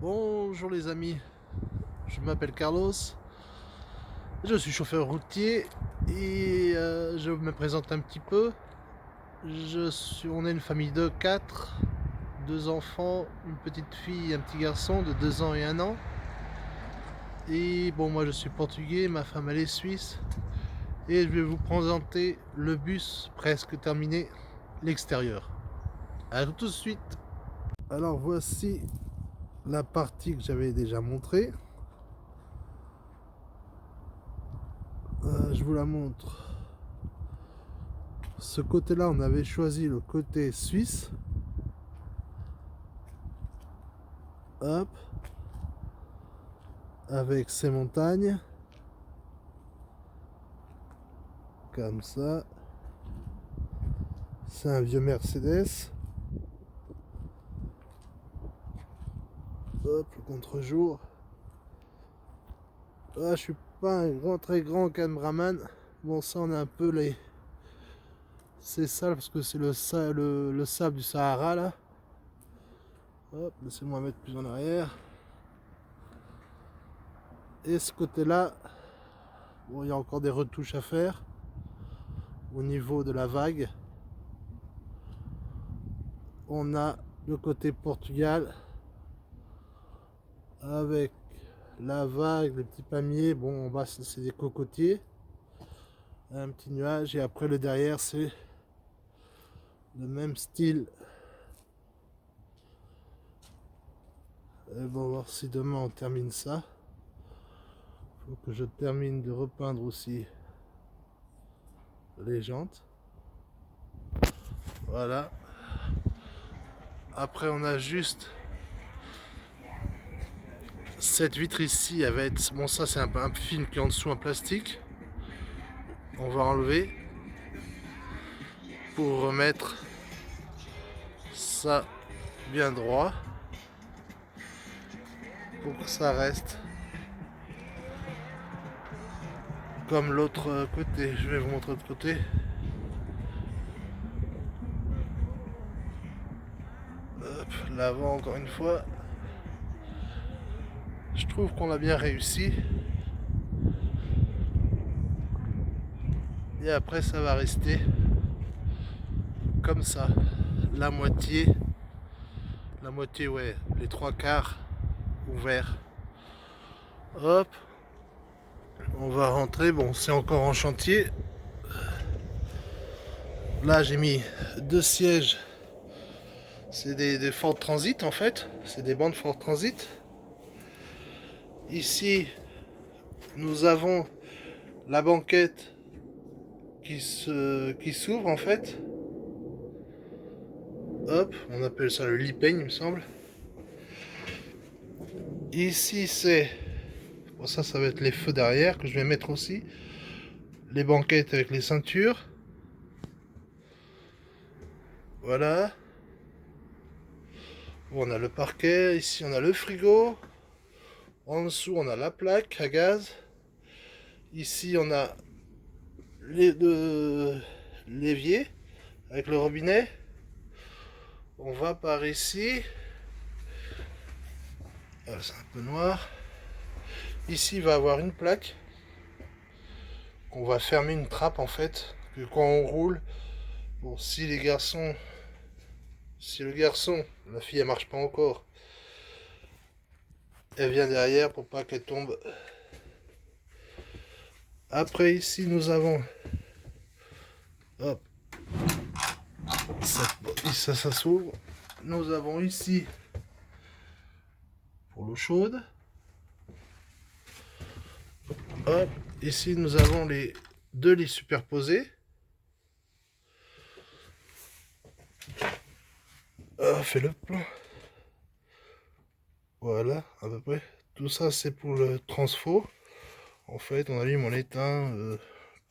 Bonjour les amis, je m'appelle Carlos, je suis chauffeur routier et je me présente un petit peu. On est une famille de 4, 2 enfants, une petite fille et un petit garçon de 2 ans et 1 an. Et bon, moi je suis portugais, ma femme elle est suisse. Et je vais vous présenter le bus presque terminé, l'extérieur. A tout de suite. Alors voici la partie que j'avais déjà montrée. Je vous la montre. Ce côté-là, on avait choisi le côté suisse. Hop. Avec ses montagnes. Comme ça. C'est un vieux Mercedes. Hop, le contre-jour. Ah, je suis pas un très grand cameraman. Bon, ça, on a un peu les... C'est sale parce que c'est le sable du Sahara, là. Hop, laissez-moi mettre plus en arrière. Et ce côté-là, bon, il y a encore des retouches à faire au niveau de la vague. On a le côté Portugal avec la vague, les petits palmiers. Bon, en bas c'est des cocotiers, un petit nuage, et après le derrière c'est le même style. Et bon, on va voir si demain on termine ça. Faut que je termine de repeindre aussi les jantes. Voilà. Après on a juste cette vitre ici, elle va être... Bon, ça c'est un film qui est en dessous en plastique. On va enlever pour remettre ça bien droit pour que ça reste comme l'autre côté. Je vais vous montrer l'autre côté. Hop, l'avant encore une fois. Je trouve qu'on a bien réussi. Et après ça va rester comme ça. La moitié ouais, les 3/4 ouverts. Hop. On va rentrer, bon c'est encore en chantier. Là j'ai mis 2 sièges. C'est des Ford Transit en fait. C'est des bandes Ford Transit. Ici nous avons la banquette qui s'ouvre en fait. Hop, on appelle ça le lit peigne il me semble. Ici c'est... Bon, ça va être les feux derrière que je vais mettre aussi. Les banquettes avec les ceintures. Voilà. On a le parquet, ici on a le frigo. En dessous on a la plaque à gaz. Ici on a les deux l'évier avec le robinet. On va par ici. Ah, c'est un peu noir. Ici il va avoir une plaque. On va fermer une trappe en fait. Que quand on roule, bon, si le garçon, la fille elle marche pas encore, elle vient derrière pour pas qu'elle tombe. Après ici nous avons, hop, ça s'ouvre. Nous avons ici pour l'eau chaude. Hop, ici nous avons les 2 lits superposés. Fais le plan. Voilà, à peu près. Tout ça c'est pour le transfo. En fait, on allume, on éteint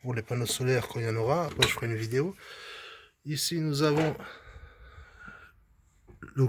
pour les panneaux solaires quand il y en aura. Après, je ferai une vidéo. Ici, nous avons le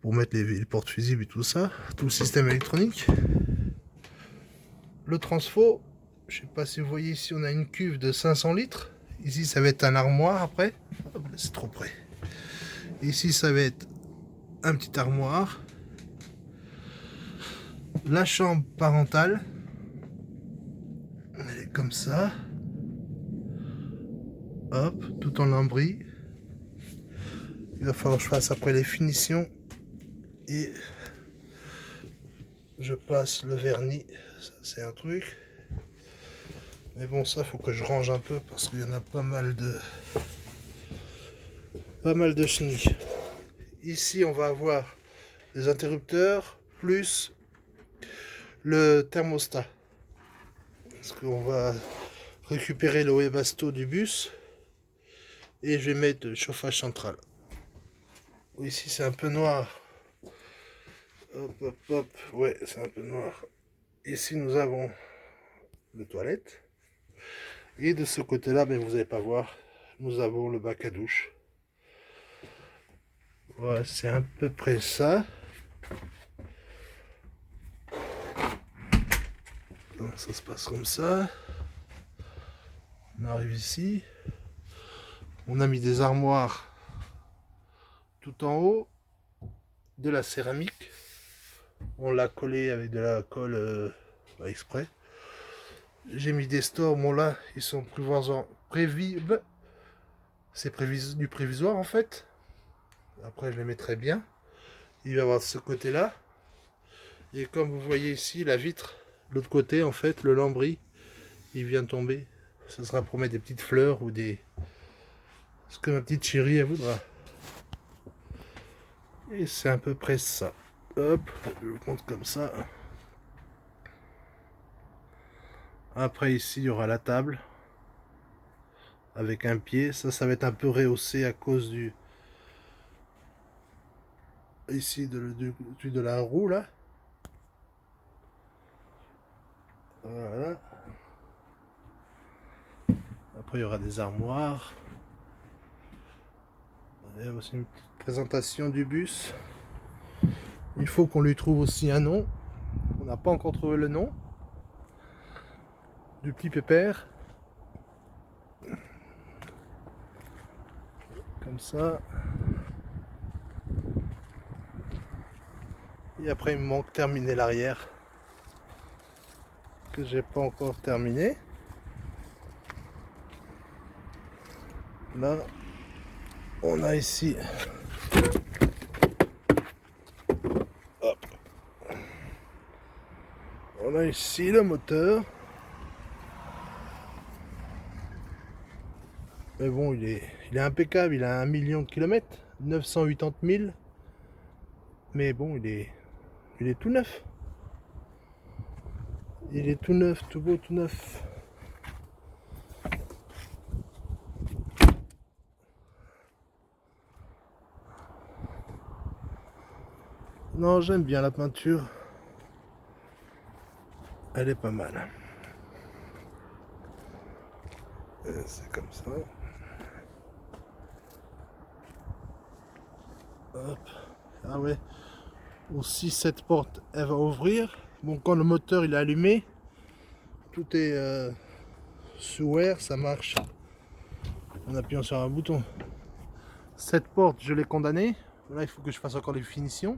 pour mettre les portes fusibles et tout ça, tout le système électronique. Le transfo, je sais pas si vous voyez ici, on a une cuve de 500 litres. Ici, ça va être un armoire après. C'est trop près. Ici, ça va être un petit armoire, la chambre parentale, elle est comme ça, hop, tout en lambris. Il va falloir que je fasse après les finitions et je passe le vernis, ça c'est un truc. Mais bon, ça faut que je range un peu parce qu'il y en a pas mal de chenilles. Ici on va avoir les interrupteurs plus le thermostat. Parce qu'on va récupérer le Webasto du bus et je vais mettre le chauffage central. Ici c'est un peu noir. Hop hop hop, ouais c'est un peu noir. Ici nous avons les toilettes. Et de ce côté là, ben, vous n'allez pas voir, nous avons le bac à douche. Voilà, c'est à peu près ça. Donc, ça se passe comme ça. On arrive ici. On a mis des armoires tout en haut, de la céramique. On l'a collé avec de la colle exprès. J'ai mis des stores, bon là, ils sont c'est du prévisoire en fait. Après, je les mettrai bien. Il va y avoir ce côté-là. Et comme vous voyez ici, la vitre, l'autre côté, en fait, le lambris, il vient tomber. Ce sera pour mettre des petites fleurs ou des... ce que ma petite chérie, elle voudra. Et c'est à peu près ça. Hop, je vous montre comme ça. Après, ici, il y aura la table. Avec un pied. Ça va être un peu rehaussé à cause du... ici, de la roue, là. Voilà. Après, il y aura des armoires. Il y a aussi une petite présentation du bus. Il faut qu'on lui trouve aussi un nom. On n'a pas encore trouvé le nom du petit pépère. Comme ça. Et après, il me manque terminer l'arrière. Que j'ai pas encore terminé. Là, on a ici. Hop. On a ici le moteur. Mais bon, il est impeccable. Il a 1 million de kilomètres, 980 000. Mais bon, il est tout neuf. Il est tout neuf, tout beau, tout neuf. Non, j'aime bien la peinture. Elle est pas mal. C'est comme ça. Hop. Ah ouais. Aussi cette porte, elle va ouvrir. Bon, quand le moteur il est allumé, tout est sous air, ça marche en appuyant sur un bouton. Cette porte, je l'ai condamnée. Là, il faut que je fasse encore les finitions.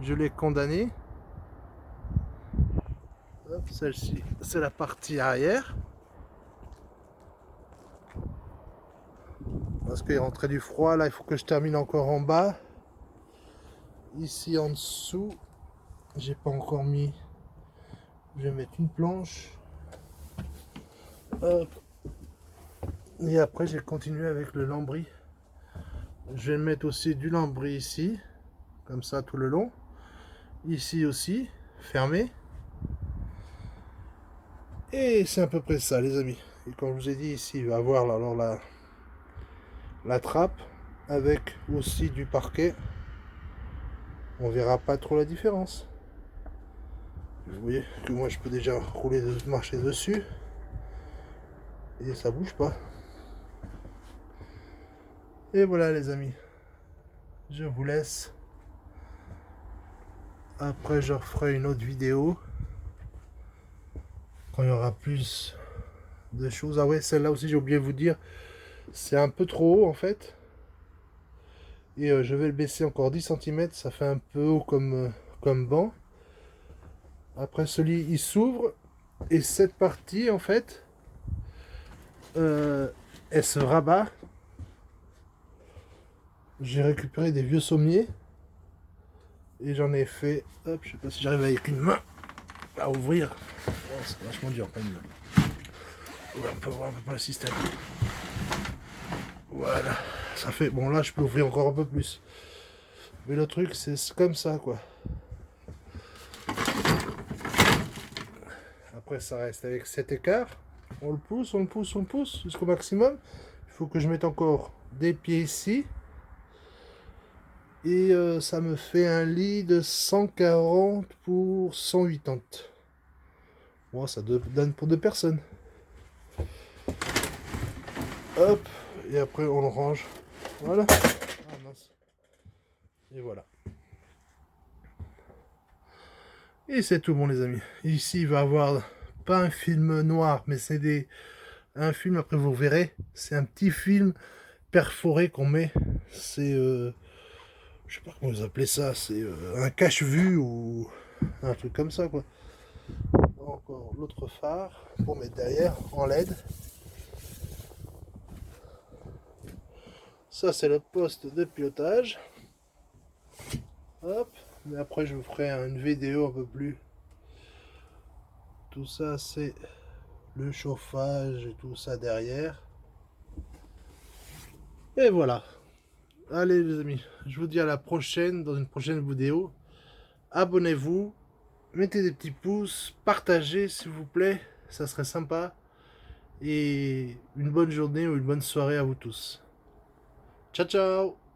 Je l'ai condamnée. Celle-ci, c'est la partie arrière. Parce qu'il est rentré du froid, là, il faut que je termine encore en bas. Ici, en dessous, j'ai pas encore mis. Je vais mettre une planche. Hop. Et après, j'ai continué avec le lambris. Je vais mettre aussi du lambris ici, comme ça tout le long. Ici aussi, fermé. Et c'est à peu près ça, les amis. Et comme je vous ai dit, ici, il va y avoir alors la trappe avec aussi du parquet. On verra pas trop la différence. Vous voyez que moi, je peux déjà marcher dessus. Et ça bouge pas. Et voilà, les amis. Je vous laisse. Après, je referai une autre vidéo quand il y aura plus de choses. Ah ouais, celle-là aussi, j'ai oublié de vous dire, c'est un peu trop haut en fait. Et je vais le baisser encore 10 cm, ça fait un peu haut comme banc. Après ce lit il s'ouvre et cette partie en fait elle se rabat. J'ai récupéré des vieux sommiers et j'en ai fait, hop, je sais pas si j'arrive avec une main à ouvrir. Oh, c'est vachement dur quand même. Ouais, on peut voir un peu le système. Voilà, ça fait, bon là je peux ouvrir encore un peu plus. Mais le truc c'est comme ça quoi. Après ça reste avec cet écart. On le pousse, on le pousse, on le pousse jusqu'au maximum. Il faut que je mette encore des pieds ici. Et ça me fait un lit de 140 pour 180. Bon, ça donne pour 2 personnes. Hop, et après on le range. Voilà. Ah, mince. Et voilà. Et c'est tout bon les amis. Ici il va y avoir pas un film noir, mais c'est un film, après vous verrez. C'est un petit film perforé qu'on met. C'est je sais pas comment vous appelez ça, c'est un cache-vue ou un truc comme ça quoi. Encore l'autre phare pour mettre derrière en LED. Ça c'est le poste de pilotage. Hop, mais après je vous ferai une vidéo un peu plus. Tout ça c'est le chauffage et tout ça derrière. Et voilà. Allez les amis, je vous dis à la prochaine dans une prochaine vidéo. Abonnez-vous, mettez des petits pouces, partagez s'il vous plaît, ça serait sympa. Et une bonne journée ou une bonne soirée à vous tous. Ciao ciao.